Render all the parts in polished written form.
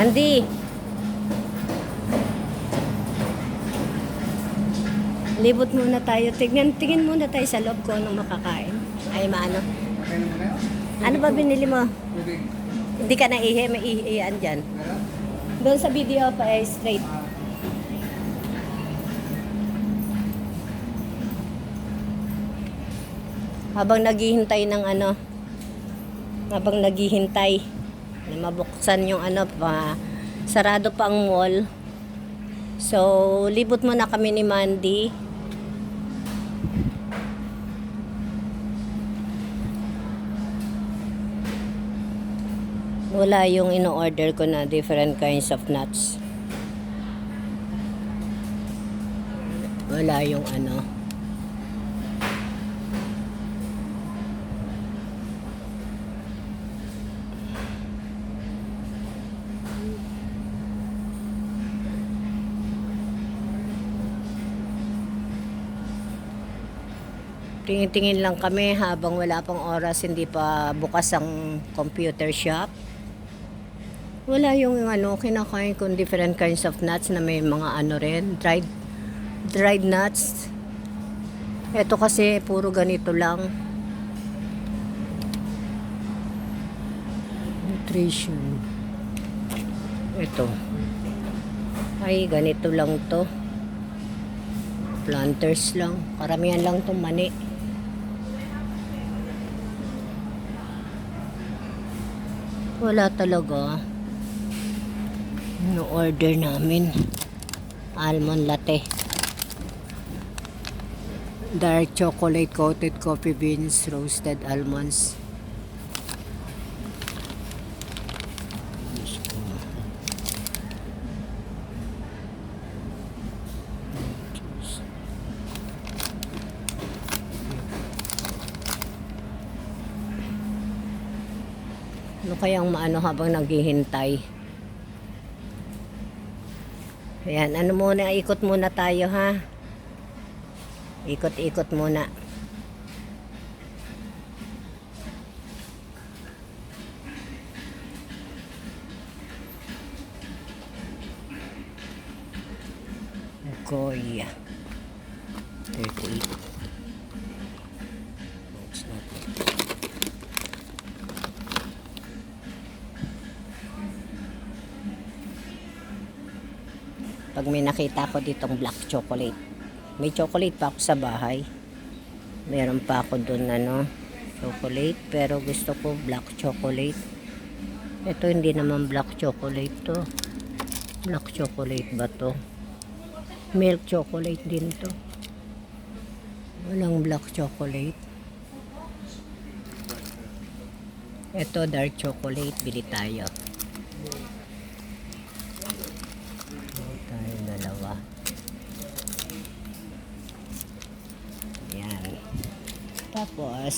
Andy, libot muna tayo. Tingin muna tayo sa loob ko nung makakain. Ay, maano. Ano ba binili mo? Hindi ka naihi, may ihian dyan. Doon sa video pa ay straight. Habang naghihintay ng ano, habang naghihintay na mabuksan yung ano pa, sarado pa ang mall. So, libot muna kami ni Mandy. Wala yung ino-order ko na different kinds of nuts. Wala yung ano. Tingin-tingin lang kami habang wala pang oras, hindi pa bukas ang computer shop. Wala yung ano, kinakain kong different kinds of nuts na may mga ano rin, dried nuts. Ito kasi puro ganito lang. Nutrition. Ito. Ay, ganito lang to. Planters lang. Karamihan lang itong mani. Wala talaga. No-order namin. Almond latte. Dark chocolate coated coffee beans, roasted almonds. Ano kayang maano habang naghihintay? Ayan, ano muna, ikot muna tayo ha. Ikot-ikot muna. Goya. 38. It's not. Pag may nakita ko ditong black chocolate, may chocolate pa ako sa bahay, meron pa ako dun ano, chocolate, pero gusto ko black chocolate. Ito hindi naman black chocolate to. Black chocolate ba to? Milk chocolate din to. Walang black chocolate. Ito dark chocolate, bili tayo. Dalawa. Yan. Tapos,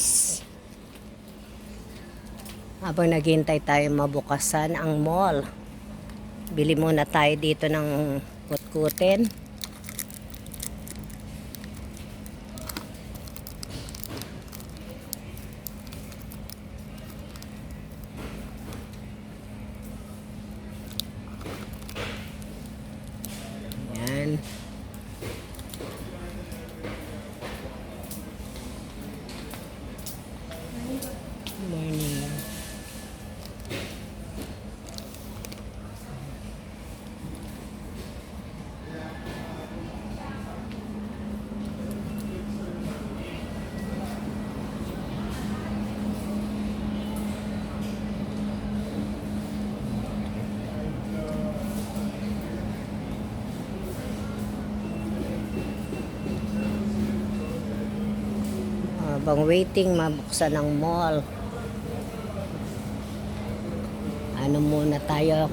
habang naghihintay tayo mabukasan ang mall, bili muna tayo dito ng kutkutin. Morning. Habang waiting mabuksan ang mall, ano muna tayo,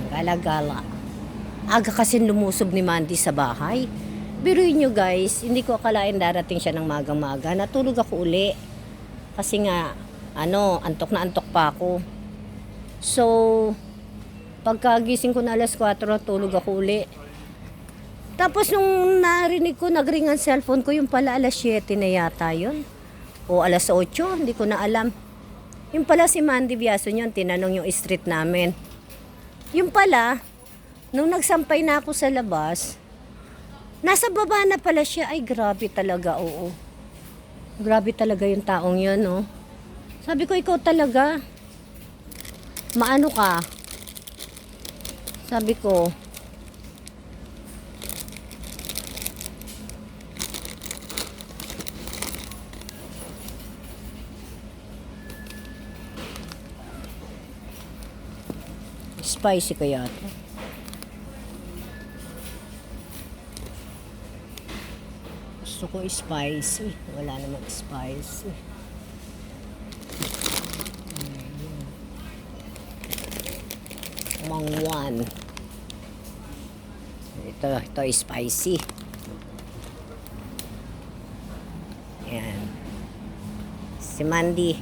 gala-gala. Aga kasi lumusob ni Mandy sa bahay. Biruin nyo guys, hindi ko akalain darating siya ng magang-maga. Natulog ako uli kasi nga ano, antok na antok pa ako. So pagkagising ko na alas 4, tulog ako uli. Tapos nung narinig ko, nagring ang cellphone ko, yung pala alas 7 na yata yun. O alas 8, hindi ko na alam. Yung pala si Mandy Biaso yun, tinanong yung street namin. Yung pala, nung nagsampay na ako sa labas, nasa baba na pala siya. Ay, grabe talaga, oo. Grabe talaga yung taong yun, no? Sabi ko, ikaw talaga. Maano ka? Sabi ko, spicy kaya ito. Gusto ko spicy. Wala namang spicy. Mangwan. Ito spicy. Yan. Si Mandy.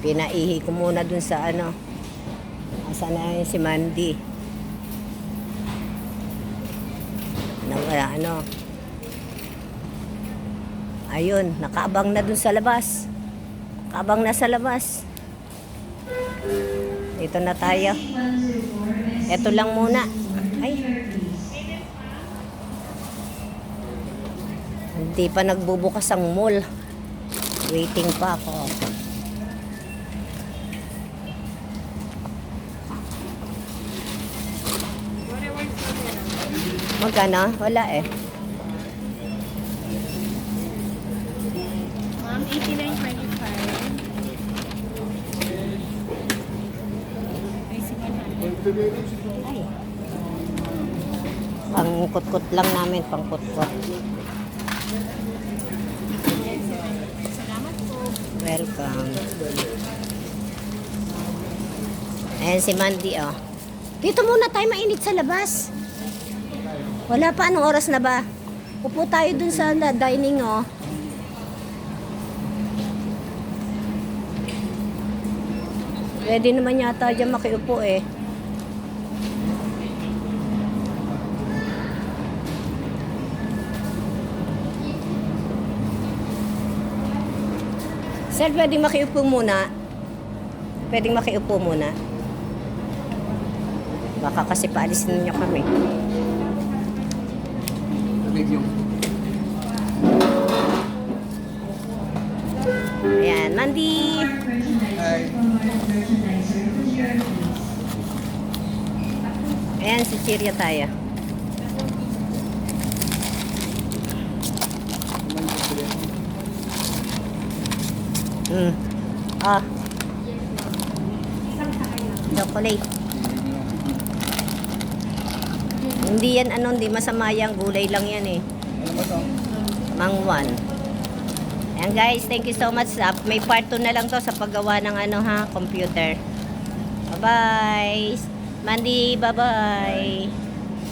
Pinaihi ko muna dun sa ano. Asan na yun si Mandy? Ano? Ayun, nakaabang na dun sa labas. Nakaabang na sa labas. Dito na tayo. Ito lang muna. Ay. Hindi pa nagbubukas ang mall. Waiting pa ako. Magkano? Wala eh. Ma'am, 89.25. Basic 100. Ay. Pangkutkot lang namin, pangkutkot. Salamat po. Welcome. Ayan si Mandy, oh. Dito muna tayo, mainit sa labas. Wala pa, anong oras na ba? Upo tayo dun sa dining, oh. Pwede naman yata dyan makiupo, eh. Sir, pwedeng makiupo muna. Pwedeng makiupo muna. Baka kasi paalisin niyo kami. Ayan, Mandy. Hi. Ayan, si Chiria tayo. Ah. Chocolate. Hindi yan ano, hindi masama yan. Gulay lang yan eh. Ano ba to? Mangwan. Ayan guys, thank you so much. May part 2 na lang to sa paggawa ng ano ha, computer. Bye-bye. Mandy, bye-bye.